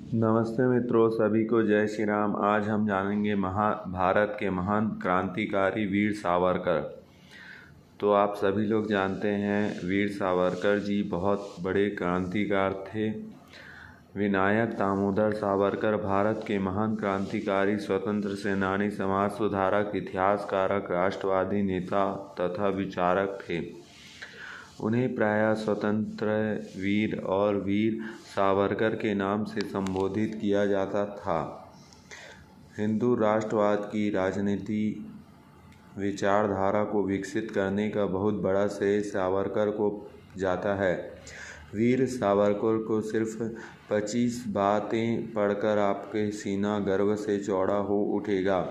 नमस्ते मित्रों, सभी को जय श्री राम। आज हम जानेंगे भारत के महान क्रांतिकारी वीर सावरकर। तो आप सभी लोग जानते हैं वीर सावरकर जी बहुत बड़े क्रांतिकार थे। विनायक दामोदर सावरकर भारत के महान क्रांतिकारी, स्वतंत्र सेनानी, समाज सुधारक, इतिहासकारक, राष्ट्रवादी नेता तथा विचारक थे। उन्हें प्रायः स्वतंत्र वीर और वीर सावरकर के नाम से संबोधित किया जाता था। हिंदू राष्ट्रवाद की राजनीति विचारधारा को विकसित करने का बहुत बड़ा श्रेय सावरकर को जाता है। वीर सावरकर को सिर्फ 25 बातें पढ़कर आपके सीना गर्व से चौड़ा हो उठेगा।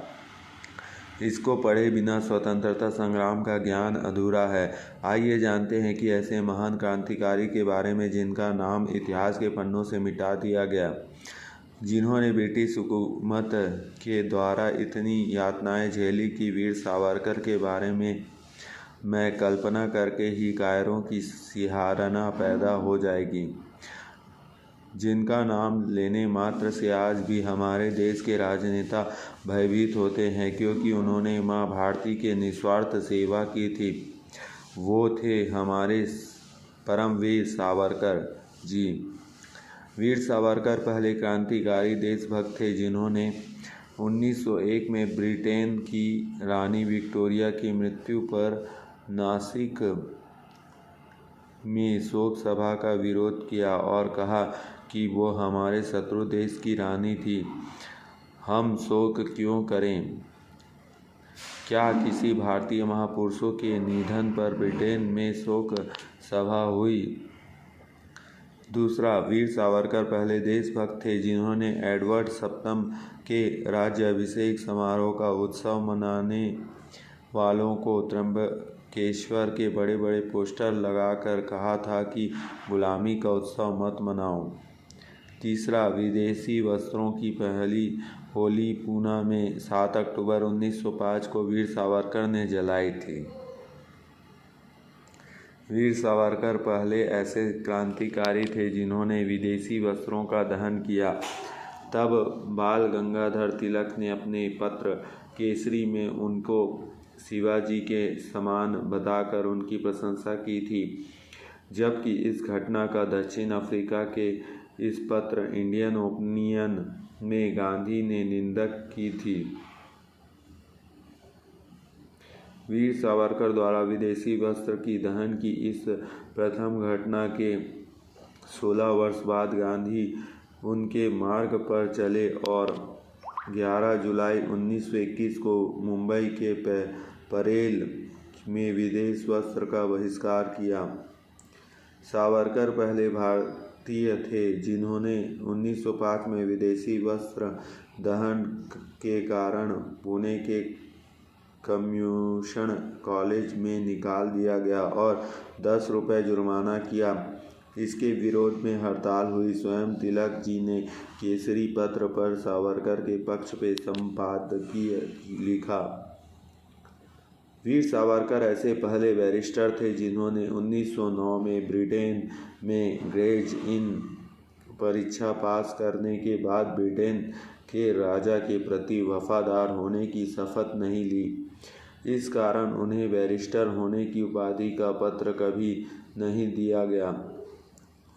इसको पढ़े बिना स्वतंत्रता संग्राम का ज्ञान अधूरा है। आइए जानते हैं कि ऐसे महान क्रांतिकारी के बारे में जिनका नाम इतिहास के पन्नों से मिटा दिया गया, जिन्होंने ब्रिटिश हुकूमत के द्वारा इतनी यातनाएं झेली कि वीर सावरकर के बारे में मैं कल्पना करके ही कायरों की सिहारना पैदा हो जाएगी, जिनका नाम लेने मात्र से आज भी हमारे देश के राजनेता भयभीत होते हैं, क्योंकि उन्होंने माँ भारती के निस्वार्थ सेवा की थी। वो थे हमारे परमवीर सावरकर जी। वीर सावरकर पहले क्रांतिकारी देशभक्त थे, जिन्होंने 1901 में ब्रिटेन की रानी विक्टोरिया की मृत्यु पर नासिक में शोक सभा का विरोध किया और कहा कि वो हमारे शत्रु देश की रानी थी, हम शोक क्यों करें। क्या किसी भारतीय महापुरुषों के निधन पर ब्रिटेन में शोक सभा हुई? दूसरा, वीर सावरकर पहले देशभक्त थे, जिन्होंने एडवर्ड सप्तम के राज्याभिषेक समारोह का उत्सव मनाने वालों को त्र्यंबकेश्वर के बड़े बड़े पोस्टर लगाकर कहा था कि गुलामी का उत्सव मत मनाओ। तीसरा, विदेशी वस्त्रों की पहली होली पूना में 7 अक्टूबर 1905 को वीर सावरकर ने जलाई थी। वीर सावरकर पहले ऐसे क्रांतिकारी थे जिन्होंने विदेशी वस्त्रों का दहन किया। तब बाल गंगाधर तिलक ने अपने पत्र केसरी में उनको शिवाजी के समान बताकर उनकी प्रशंसा की थी, जबकि इस घटना का दक्षिण अफ्रीका के इस पत्र इंडियन ओपिनियन में गांधी ने निंदा की थी। वीर सावरकर द्वारा विदेशी वस्त्र की दहन की इस प्रथम घटना के 16 वर्ष बाद गांधी उनके मार्ग पर चले और 11 जुलाई 1921 को मुंबई के परेल में विदेश वस्त्र का बहिष्कार किया। सावरकर पहले भारतीय थे जिन्होंने 1905 में विदेशी वस्त्र दहन के कारण पुणे के कम्यूशन कॉलेज में निकाल दिया गया और 10 रुपये जुर्माना किया। इसके विरोध में हड़ताल हुई। स्वयं तिलक जी ने केसरी पत्र पर सावरकर के पक्ष पे संपादकीय लिखा। वीर सावरकर ऐसे पहले बैरिस्टर थे जिन्होंने 1909 में ब्रिटेन में ग्रेज इन परीक्षा पास करने के बाद ब्रिटेन के राजा के प्रति वफादार होने की शपथ नहीं ली। इस कारण उन्हें बैरिस्टर होने की उपाधि का पत्र कभी नहीं दिया गया।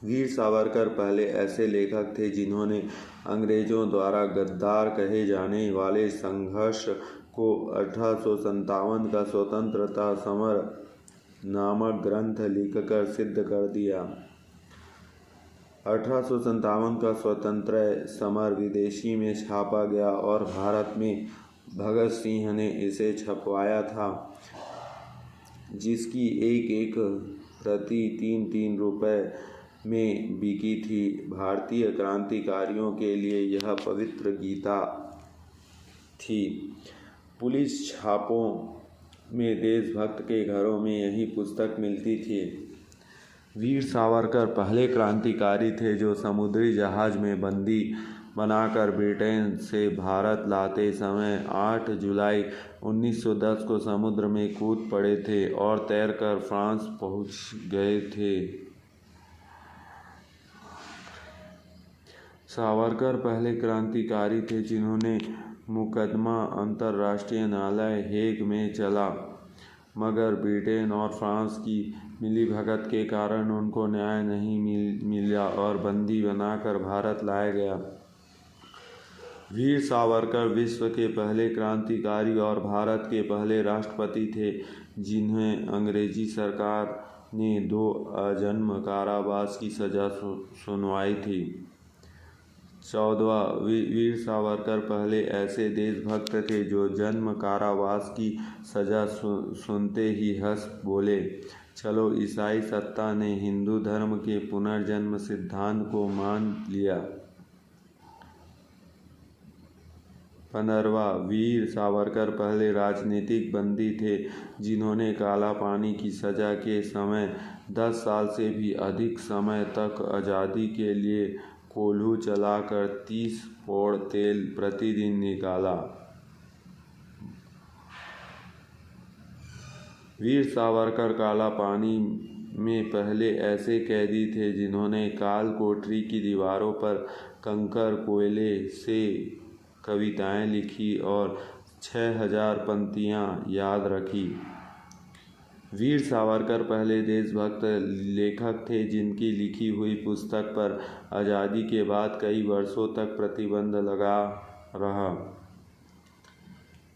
वीर सावरकर पहले ऐसे लेखक थे जिन्होंने अंग्रेजों द्वारा गद्दार कहे जाने वाले संघर्ष को 1857 का स्वतंत्रता समर नामक ग्रंथ लिखकर सिद्ध कर दिया। 1857 का स्वतंत्रता समर विदेशी में छापा गया और भारत में भगत सिंह ने इसे छपवाया था, जिसकी एक प्रति 3-3 रुपये में बिकी थी। भारतीय क्रांतिकारियों के लिए यह पवित्र गीता थी। पुलिस छापों में देशभक्त के घरों में यही पुस्तक मिलती थी। वीर सावरकर पहले क्रांतिकारी थे जो समुद्री जहाज में बंदी बनाकर ब्रिटेन से भारत लाते समय 8 जुलाई 1910 को समुद्र में कूद पड़े थे और तैरकर फ्रांस पहुंच गए थे। सावरकर पहले क्रांतिकारी थे जिन्होंने मुकदमा अंतर्राष्ट्रीय न्यायालय हेग में चला, मगर ब्रिटेन और फ्रांस की मिलीभगत के कारण उनको न्याय नहीं मिला और बंदी बनाकर भारत लाया गया। वीर सावरकर विश्व के पहले क्रांतिकारी और भारत के पहले राष्ट्रपति थे जिन्हें अंग्रेजी सरकार ने 2 आजीवन कारावास की सजा सुनवाई थी। 14वां, वीर सावरकर पहले ऐसे देशभक्त थे जो जन्म कारावास की सजा सुनते ही हंस बोले, चलो ईसाई सत्ता ने हिंदू धर्म के पुनर्जन्म सिद्धांत को मान लिया। 15वां, वीर सावरकर पहले राजनीतिक बंदी थे जिन्होंने काला पानी की सजा के समय 10 साल से भी अधिक समय तक आज़ादी के लिए कोल्हू चलाकर 30 पौड़ तेल प्रतिदिन निकाला। वीर सावरकर काला पानी में पहले ऐसे कैदी थे जिन्होंने काल कोठरी की दीवारों पर कंकर कोयले से कविताएं लिखी और 6000 पंक्तियां याद रखी। वीर सावरकर पहले देशभक्त लेखक थे जिनकी लिखी हुई पुस्तक पर आज़ादी के बाद कई वर्षों तक प्रतिबंध लगा रहा।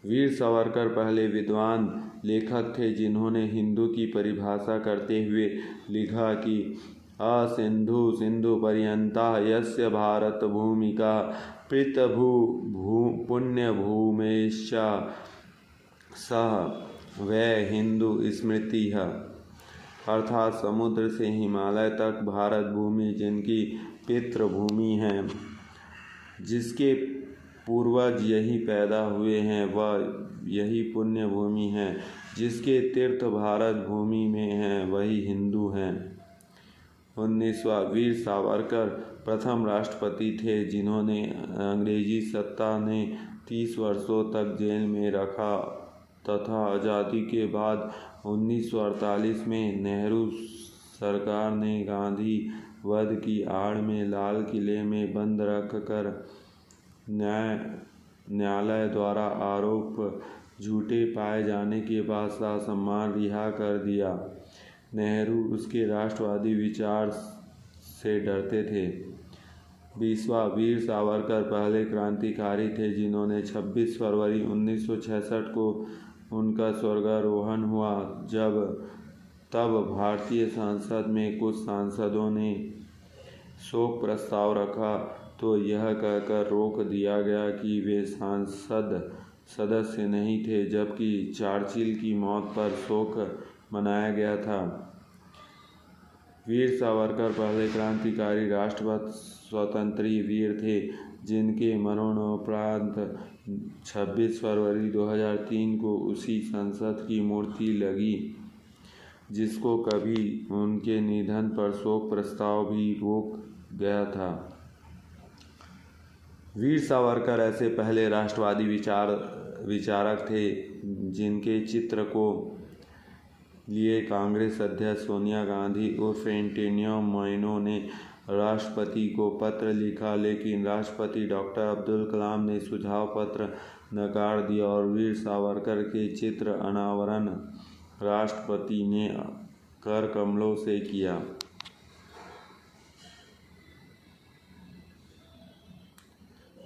वीर सावरकर पहले विद्वान लेखक थे जिन्होंने हिंदू की परिभाषा करते हुए लिखा कि सिंधु सिंधु पर्यंता यस्य भारत भूमिका पृथभू पुण्य भूमेश्च सह वह हिंदू स्मृति है, अर्थात समुद्र से हिमालय तक भारत भूमि जिनकी पितृभूमि है, जिसके पूर्वज यही पैदा हुए हैं, वह यही पुण्य भूमि है, जिसके तीर्थ भारत भूमि में हैं वही हिंदू हैं। 19वां, वीर सावरकर प्रथम राष्ट्रपति थे जिन्होंने अंग्रेजी सत्ता ने 30 वर्षों तक जेल में रखा तथा आज़ादी के बाद 1948 में नेहरू सरकार ने गांधी वध की आड़ में लाल किले में बंद रखकर न्यायालय द्वारा आरोप झूठे पाए जाने के बाद ससम्मान रिहा कर दिया। नेहरू उसके राष्ट्रवादी विचार से डरते थे। 20वां, वीर सावरकर पहले क्रांतिकारी थे जिन्होंने 26 फरवरी 1966 को उनका स्वर्गारोहण हुआ तब भारतीय संसद में कुछ सांसदों ने शोक प्रस्ताव रखा तो यह कहकर रोक दिया गया कि वे संसद सदस्य नहीं थे, जबकि चर्चिल की मौत पर शोक मनाया गया था। वीर सावरकर पहले क्रांतिकारी राष्ट्रभक्त स्वातंत्र्य वीर थे जिनके मरणोपरांत 26 फरवरी 2003 को उसी संसद की मूर्ति लगी जिसको कभी उनके निधन पर शोक प्रस्ताव भी रोक गया था। वीर सावरकर ऐसे पहले राष्ट्रवादी विचारक थे जिनके चित्र को लिए कांग्रेस अध्यक्ष सोनिया गांधी उर्फ एंटोनियो मोइनो ने राष्ट्रपति को पत्र लिखा, लेकिन राष्ट्रपति डॉक्टर अब्दुल कलाम ने सुझाव पत्र नकार दिया और वीर सावरकर के चित्र अनावरण राष्ट्रपति ने कर कमलों से किया।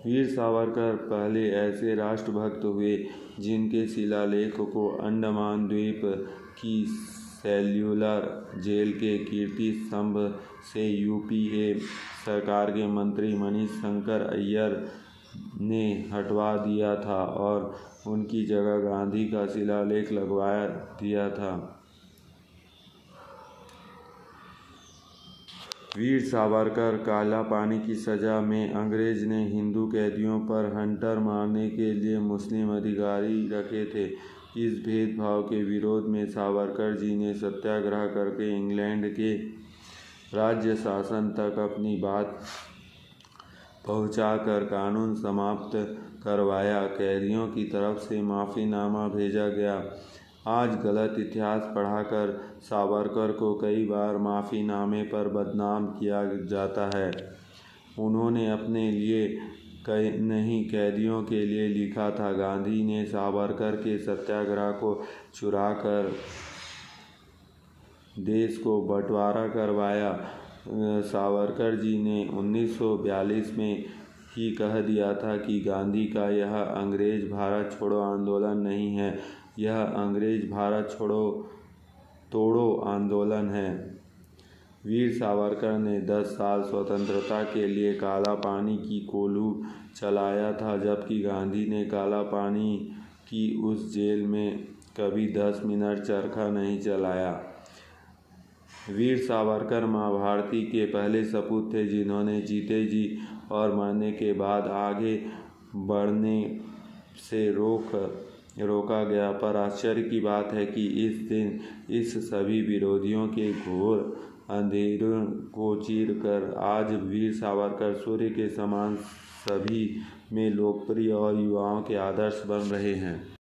वीर सावरकर पहले ऐसे राष्ट्रभक्त हुए जिनके शिलालेख को अंडमान द्वीप की सेल्युलर जेल के कीर्ति स्तंभ से यूपीए सरकार के मंत्री मनीष शंकर अय्यर ने हटवा दिया था और उनकी जगह गांधी का शिलालेख लगवा दिया था। वीर सावरकर काला पानी की सजा में अंग्रेज ने हिंदू कैदियों पर हंटर मारने के लिए मुस्लिम अधिकारी रखे थे। इस भेदभाव के विरोध में सावरकर जी ने सत्याग्रह करके इंग्लैंड के राज्य शासन तक अपनी बात पहुंचाकर कानून समाप्त करवाया। कैदियों की तरफ से माफ़ीनामा भेजा गया। आज गलत इतिहास पढ़ाकर सावरकर को कई बार माफ़ीनामे पर बदनाम किया जाता है। उन्होंने अपने लिए नहीं कैदियों के लिए लिखा था। गांधी ने सावरकर के सत्याग्रह को चुराकर देश को बंटवारा करवाया। सावरकर जी ने 1942 में ही कह दिया था कि गांधी का यह अंग्रेज भारत छोड़ो आंदोलन नहीं है, यह अंग्रेज भारत तोड़ो आंदोलन है। वीर सावरकर ने 10 साल स्वतंत्रता के लिए काला पानी की कोल्हू चलाया था, जबकि गांधी ने काला पानी की उस जेल में कभी 10 मिनट चरखा नहीं चलाया। वीर सावरकर माँ भारती के पहले सपूत थे, जिन्होंने जीते जी और मरने के बाद आगे बढ़ने से रोका गया। पर आश्चर्य की बात है कि इस दिन इस सभी विरोधियों के घोर अंधेरों को चीर कर आज वीर सावरकर सूर्य के समान सभी में लोकप्रिय और युवाओं के आदर्श बन रहे हैं।